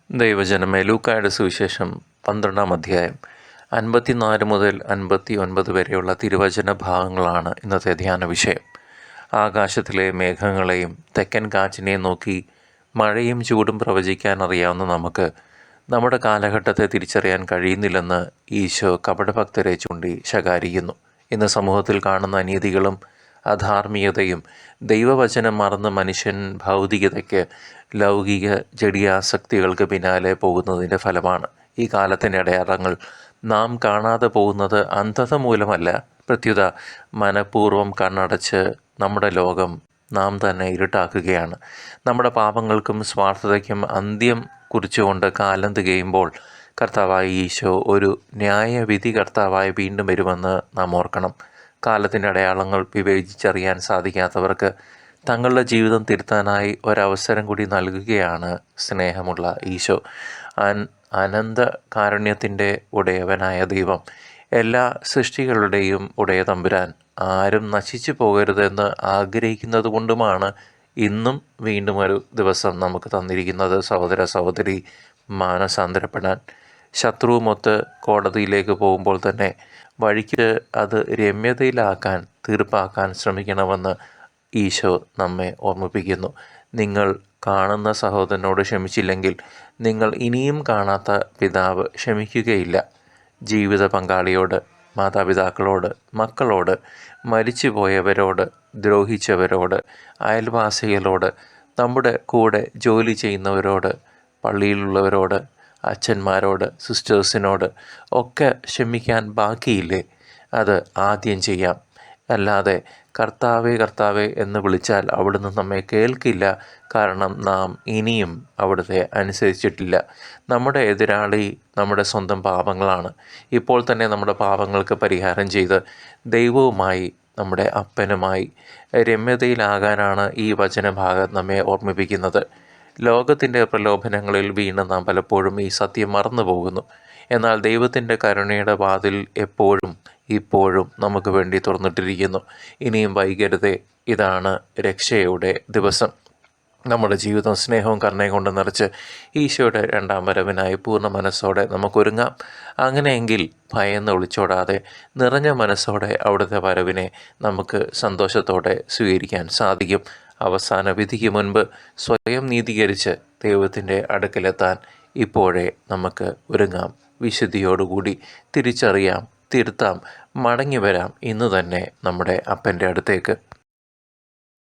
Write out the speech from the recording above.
ദൈവജനമേ, ലൂക്കായുടെ സുവിശേഷം 12-ാം അധ്യായം 54 മുതൽ 59 വരെയുള്ള തിരുവചന ഭാഗങ്ങളാണ് ഇന്നത്തെ ധ്യാന വിഷയം. ആകാശത്തിലെ മേഘങ്ങളെയും തെക്കൻ കാറ്റിനെയും നോക്കി മഴയും ചൂടും പ്രവചിക്കാൻ അറിയാവുന്ന നമുക്ക് നമ്മുടെ കാലഘട്ടത്തെ തിരിച്ചറിയാൻ കഴിയുന്നില്ലെന്ന് ഈശോ കപടഭക്തരെ ചൂണ്ടി ശകാരിക്കുന്നു. ഇന്ന് സമൂഹത്തിൽ കാണുന്ന അനീതികളും അധാർമികതയും ദൈവവചനം മറന്ന് മനുഷ്യൻ ഭൗതികതയ്ക്ക്, ലൗകിക ജഡിയാസക്തികൾക്ക് പിന്നാലെ പോകുന്നതിൻ്റെ ഫലമാണ്. ഈ കാലത്തിൻ്റെ അടയാളങ്ങൾ നാം കാണാതെ പോകുന്നത് അന്ധത മൂലമല്ല, പ്രത്യുത മനഃപൂർവ്വം കണ്ണടച്ച് നമ്മുടെ ലോകം നാം തന്നെ ഇരുട്ടാക്കുകയാണ്. നമ്മുടെ പാപങ്ങൾക്കും സ്വാർത്ഥതയ്ക്കും അന്ത്യം കുറിച്ചുകൊണ്ട് കാലം തികയുമ്പോൾ കർത്താവായ ഈശോ ഒരു ന്യായവിധി കർത്താവായി വീണ്ടും വരുമെന്ന് നാം ഓർക്കണം. കാലത്തിൻ്റെ അടയാളങ്ങൾ വിവേചിച്ചറിയാൻ സാധിക്കാത്തവർക്ക് തങ്ങളുടെ ജീവിതം തിരുത്താനായി ഒരവസരം കൂടി നൽകുകയാണ് സ്നേഹമുള്ള ഈശോ. അനന്ത കാരുണ്യത്തിൻ്റെ ഉടയവനായ ദൈവം, എല്ലാ സൃഷ്ടികളുടെയും ഉടയ തമ്പുരാൻ, ആരും നശിച്ചു പോകരുതെന്ന് ആഗ്രഹിക്കുന്നത് കൊണ്ടുമാണ് ഇന്നും വീണ്ടും ഒരു ദിവസം നമുക്ക് തന്നിരിക്കുന്നത്. സഹോദര സഹോദരി, മാനസാന്തരപ്പെടാൻ. ശത്രുവുമൊത്ത് കോടതിയിലേക്ക് പോകുമ്പോൾ തന്നെ വഴിക്ക് അത് രമ്യതയിലാക്കാൻ, തീർപ്പാക്കാൻ ശ്രമിക്കണമെന്ന് ഈശോ നമ്മെ ഓർമ്മിപ്പിക്കുന്നു. നിങ്ങൾ കാണുന്ന സഹോദരനോട് ക്ഷമിച്ചില്ലെങ്കിൽ നിങ്ങൾ ഇനിയും കാണാത്ത പിതാവ് ക്ഷമിക്കുകയില്ല. ജീവിത പങ്കാളിയോട്, മാതാപിതാക്കളോട്, മക്കളോട്, മരിച്ചുപോയവരോട്, ദ്രോഹിച്ചവരോട്, അയൽവാസികളോട്, നമ്മുടെ കൂടെ ജോലി ചെയ്യുന്നവരോട്, പള്ളിയിലുള്ളവരോട്, അച്ഛന്മാരോട്, സിസ്റ്റേഴ്സിനോട് ഒക്കെ ക്ഷമിക്കാൻ ബാക്കിയില്ലേ? അത് ആദ്യം ചെയ്യാം. അല്ലാതെ കർത്താവേ കർത്താവേ എന്ന് വിളിച്ചാൽ അവിടുന്ന് നമ്മെ കേൾക്കില്ല. കാരണം നാം ഇനിയും അവിടുത്തെ അനുസരിച്ചിട്ടില്ല. നമ്മുടെ എതിരാളി നമ്മുടെ സ്വന്തം പാപങ്ങളാണ്. ഇപ്പോൾ തന്നെ നമ്മുടെ പാപങ്ങൾക്ക് പരിഹാരം ചെയ്ത് ദൈവവുമായി, നമ്മുടെ അപ്പനുമായി രമ്യതയിലാകാനാണ് ഈ വചനഭാഗം നമ്മെ ഓർമ്മിപ്പിക്കുന്നത്. ലോകത്തിൻ്റെ പ്രലോഭനങ്ങളിൽ വീണ് നാം പലപ്പോഴും ഈ സത്യം മറന്നു പോകുന്നു. എന്നാൽ ദൈവത്തിൻ്റെ കരുണയുടെ വാതിൽ എപ്പോഴും ഇപ്പോഴും നമുക്ക് വേണ്ടി തുറന്നിട്ടിരിക്കുന്നു. ഇനിയും വൈകരുതേ, ഇതാണ് രക്ഷയുടെ ദിവസം. നമ്മുടെ ജീവിതം സ്നേഹവും കരുണയും കൊണ്ട് നിറച്ച് ഈശോയുടെ രണ്ടാം വരവിനായി പൂർണ്ണ മനസ്സോടെ നമുക്കൊരുങ്ങാം. അങ്ങനെയെങ്കിൽ ഭയന്ന് ഒളിച്ചോടാതെ നിറഞ്ഞ മനസ്സോടെ അവിടുത്തെ വരവിനെ നമുക്ക് സന്തോഷത്തോടെ സ്വീകരിക്കാൻ സാധിക്കും. അവസാന വിധിക്ക് മുൻപ് സ്വയം നീതീകരിച്ച് ദൈവത്തിൻ്റെ അടുക്കലെത്താൻ ഇപ്പോഴേ നമുക്ക് ഒരുങ്ങാം. വിശുദ്ധിയോടുകൂടി തിരിച്ചറിയാം, തിരുത്താം, മടങ്ങി വരാം ഇന്ന് തന്നെ നമ്മുടെ അപ്പൻ്റെ അടുത്തേക്ക്.